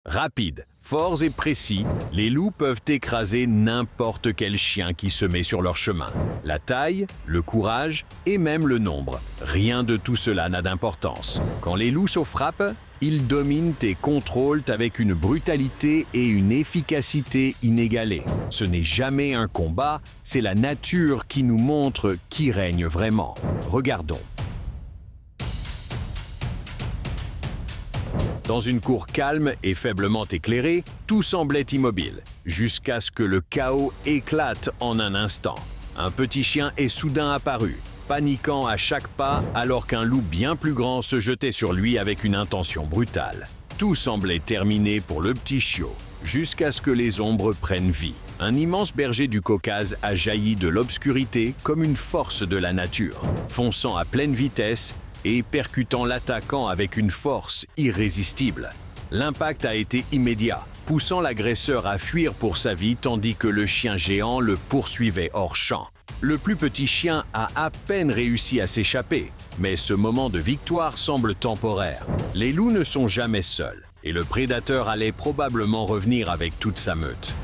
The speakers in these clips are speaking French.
Rapides, forts et précis, les loups peuvent écraser n'importe quel chien qui se met sur leur chemin. La taille, le courage et même le nombre, rien de tout cela n'a d'importance. Quand les loups se frappent, ils dominent et contrôlent avec une brutalité et une efficacité inégalées. Ce n'est jamais un combat, c'est la nature qui nous montre qui règne vraiment. Regardons. Dans une cour calme et faiblement éclairée, tout semblait immobile, jusqu'à ce que le chaos éclate en un instant. Un petit chien est soudain apparu, paniquant à chaque pas alors qu'un loup bien plus grand se jetait sur lui avec une intention brutale. Tout semblait terminé pour le petit chiot, jusqu'à ce que les ombres prennent vie. Un immense berger du Caucase a jailli de l'obscurité comme une force de la nature, fonçant à pleine vitesse et percutant l'attaquant avec une force irrésistible. L'impact a été immédiat, poussant l'agresseur à fuir pour sa vie tandis que le chien géant le poursuivait hors champ. Le plus petit chien a à peine réussi à s'échapper, mais ce moment de victoire semble temporaire. Les loups ne sont jamais seuls, et le prédateur allait probablement revenir avec toute sa meute.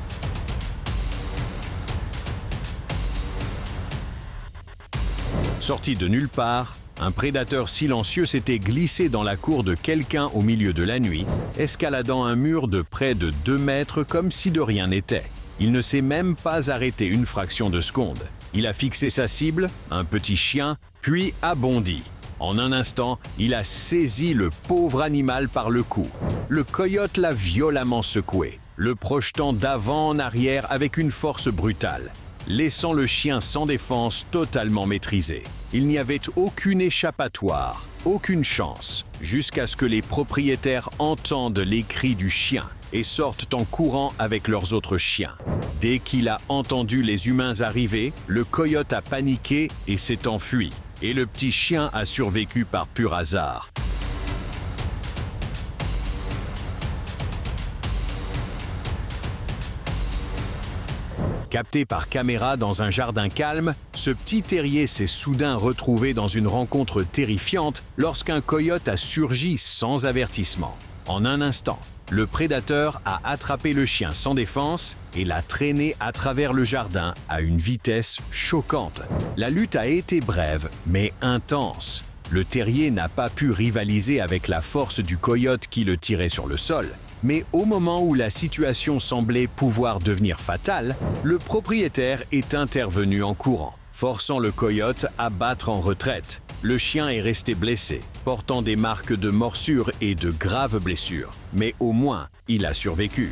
Sorti de nulle part, un prédateur silencieux s'était glissé dans la cour de quelqu'un au milieu de la nuit, escaladant un mur de près de 2 mètres comme si de rien n'était. Il ne s'est même pas arrêté une fraction de seconde. Il a fixé sa cible, un petit chien, puis a bondi. En un instant, il a saisi le pauvre animal par le cou. Le coyote l'a violemment secoué, le projetant d'avant en arrière avec une force brutale, laissant le chien sans défense totalement maîtrisé. Il n'y avait aucune échappatoire, aucune chance, jusqu'à ce que les propriétaires entendent les cris du chien et sortent en courant avec leurs autres chiens. Dès qu'il a entendu les humains arriver, le coyote a paniqué et s'est enfui, et le petit chien a survécu par pur hasard. Capté par caméra dans un jardin calme, ce petit terrier s'est soudain retrouvé dans une rencontre terrifiante lorsqu'un coyote a surgi sans avertissement. En un instant, le prédateur a attrapé le chien sans défense et l'a traîné à travers le jardin à une vitesse choquante. La lutte a été brève, mais intense. Le terrier n'a pas pu rivaliser avec la force du coyote qui le tirait sur le sol. Mais au moment où la situation semblait pouvoir devenir fatale, le propriétaire est intervenu en courant, forçant le coyote à battre en retraite. Le chien est resté blessé, portant des marques de morsure et de graves blessures, mais au moins, il a survécu.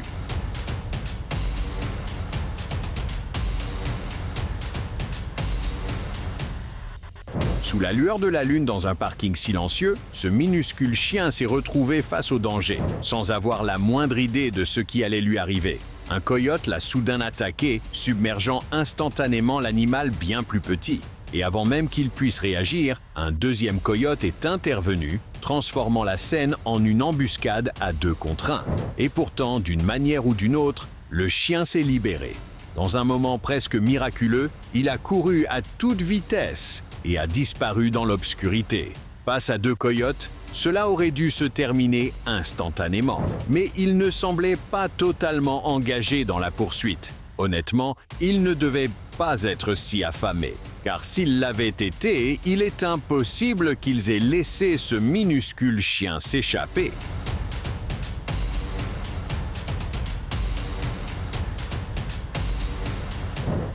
Sous la lueur de la lune dans un parking silencieux, ce minuscule chien s'est retrouvé face au danger, sans avoir la moindre idée de ce qui allait lui arriver. Un coyote l'a soudain attaqué, submergeant instantanément l'animal bien plus petit. Et avant même qu'il puisse réagir, un deuxième coyote est intervenu, transformant la scène en une embuscade à 2 contre 1. Et pourtant, d'une manière ou d'une autre, le chien s'est libéré. Dans un moment presque miraculeux, il a couru à toute vitesse et a disparu dans l'obscurité. Face à 2 coyotes, cela aurait dû se terminer instantanément. Mais il ne semblait pas totalement engagé dans la poursuite. Honnêtement, il ne devait pas être si affamé, car s'il l'avait été, il est impossible qu'ils aient laissé ce minuscule chien s'échapper.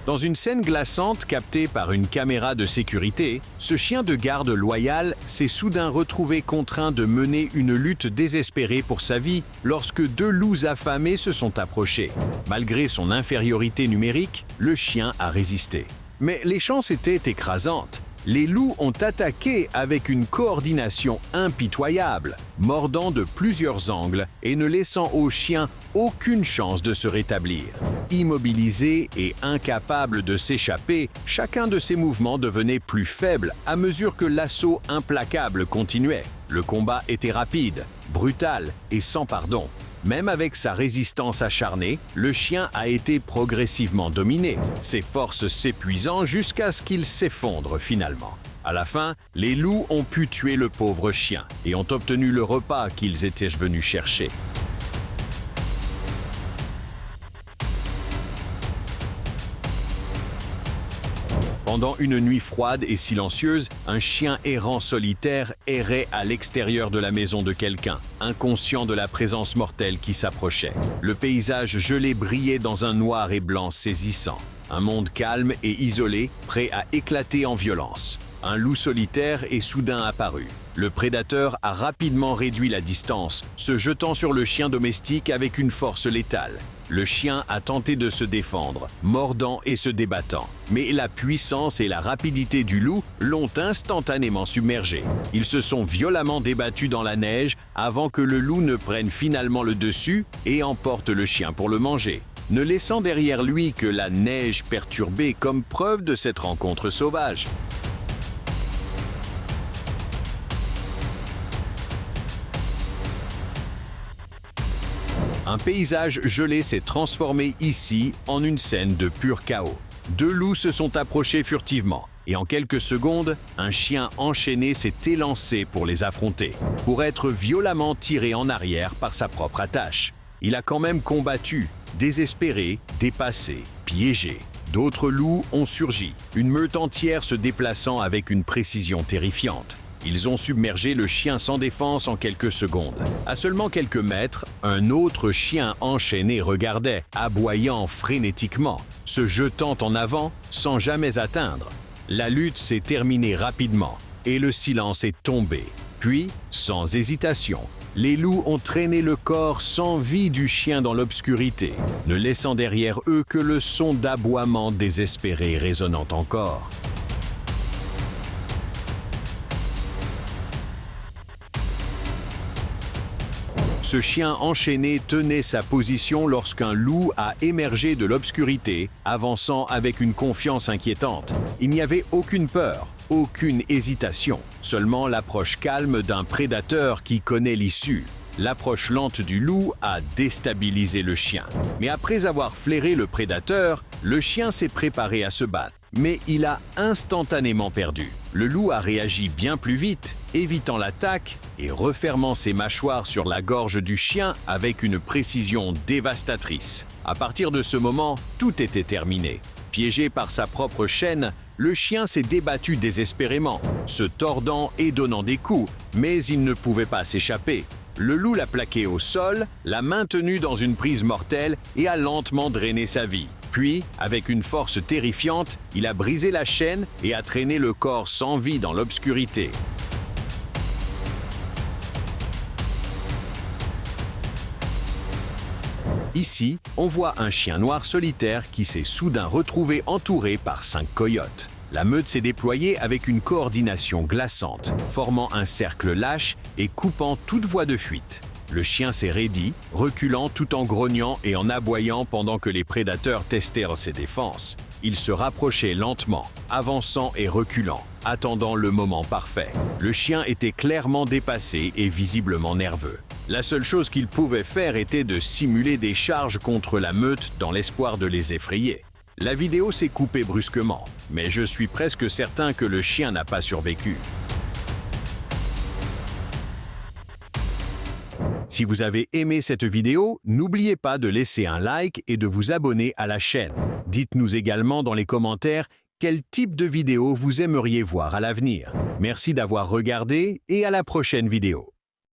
Dans une scène glaçante captée par une caméra de sécurité, ce chien de garde loyal s'est soudain retrouvé contraint de mener une lutte désespérée pour sa vie lorsque 2 loups affamés se sont approchés. Malgré son infériorité numérique, le chien a résisté. Mais les chances étaient écrasantes. Les loups ont attaqué avec une coordination impitoyable, mordant de plusieurs angles et ne laissant au chien aucune chance de se rétablir. Immobilisé et incapable de s'échapper, chacun de ses mouvements devenait plus faible à mesure que l'assaut implacable continuait. Le combat était rapide, brutal et sans pardon. Même avec sa résistance acharnée, le chien a été progressivement dominé, ses forces s'épuisant jusqu'à ce qu'il s'effondre finalement. À la fin, les loups ont pu tuer le pauvre chien et ont obtenu le repas qu'ils étaient venus chercher. Pendant une nuit froide et silencieuse, un chien errant solitaire errait à l'extérieur de la maison de quelqu'un, inconscient de la présence mortelle qui s'approchait. Le paysage gelé brillait dans un noir et blanc saisissant. Un monde calme et isolé, prêt à éclater en violence. Un loup solitaire est soudain apparu. Le prédateur a rapidement réduit la distance, se jetant sur le chien domestique avec une force létale. Le chien a tenté de se défendre, mordant et se débattant. Mais la puissance et la rapidité du loup l'ont instantanément submergé. Ils se sont violemment débattus dans la neige avant que le loup ne prenne finalement le dessus et emporte le chien pour le manger, ne laissant derrière lui que la neige perturbée comme preuve de cette rencontre sauvage. Un paysage gelé s'est transformé ici en une scène de pur chaos. Deux loups se sont approchés furtivement, et en quelques secondes, un chien enchaîné s'est élancé pour les affronter, pour être violemment tiré en arrière par sa propre attache. Il a quand même combattu, désespéré, dépassé, piégé. D'autres loups ont surgi, une meute entière se déplaçant avec une précision terrifiante. Ils ont submergé le chien sans défense en quelques secondes. À seulement quelques mètres, un autre chien enchaîné regardait, aboyant frénétiquement, se jetant en avant sans jamais atteindre. La lutte s'est terminée rapidement et le silence est tombé. Puis, sans hésitation, les loups ont traîné le corps sans vie du chien dans l'obscurité, ne laissant derrière eux que le son d'aboiement désespéré résonnant encore. Ce chien enchaîné tenait sa position lorsqu'un loup a émergé de l'obscurité, avançant avec une confiance inquiétante. Il n'y avait aucune peur, aucune hésitation, seulement l'approche calme d'un prédateur qui connaît l'issue. L'approche lente du loup a déstabilisé le chien. Mais après avoir flairé le prédateur, le chien s'est préparé à se battre. Mais il a instantanément perdu. Le loup a réagi bien plus vite, évitant l'attaque et refermant ses mâchoires sur la gorge du chien avec une précision dévastatrice. À partir de ce moment, tout était terminé. Piégé par sa propre chaîne, le chien s'est débattu désespérément, se tordant et donnant des coups, mais il ne pouvait pas s'échapper. Le loup l'a plaqué au sol, l'a maintenu dans une prise mortelle et a lentement drainé sa vie. Puis, avec une force terrifiante, il a brisé la chaîne et a traîné le corps sans vie dans l'obscurité. Ici, on voit un chien noir solitaire qui s'est soudain retrouvé entouré par 5 coyotes. La meute s'est déployée avec une coordination glaçante, formant un cercle lâche et coupant toute voie de fuite. Le chien s'est raidi, reculant tout en grognant et en aboyant pendant que les prédateurs testèrent ses défenses. Il se rapprochait lentement, avançant et reculant, attendant le moment parfait. Le chien était clairement dépassé et visiblement nerveux. La seule chose qu'il pouvait faire était de simuler des charges contre la meute dans l'espoir de les effrayer. La vidéo s'est coupée brusquement, mais je suis presque certain que le chien n'a pas survécu. Si vous avez aimé cette vidéo, n'oubliez pas de laisser un like et de vous abonner à la chaîne. Dites-nous également dans les commentaires quel type de vidéo vous aimeriez voir à l'avenir. Merci d'avoir regardé et à la prochaine vidéo.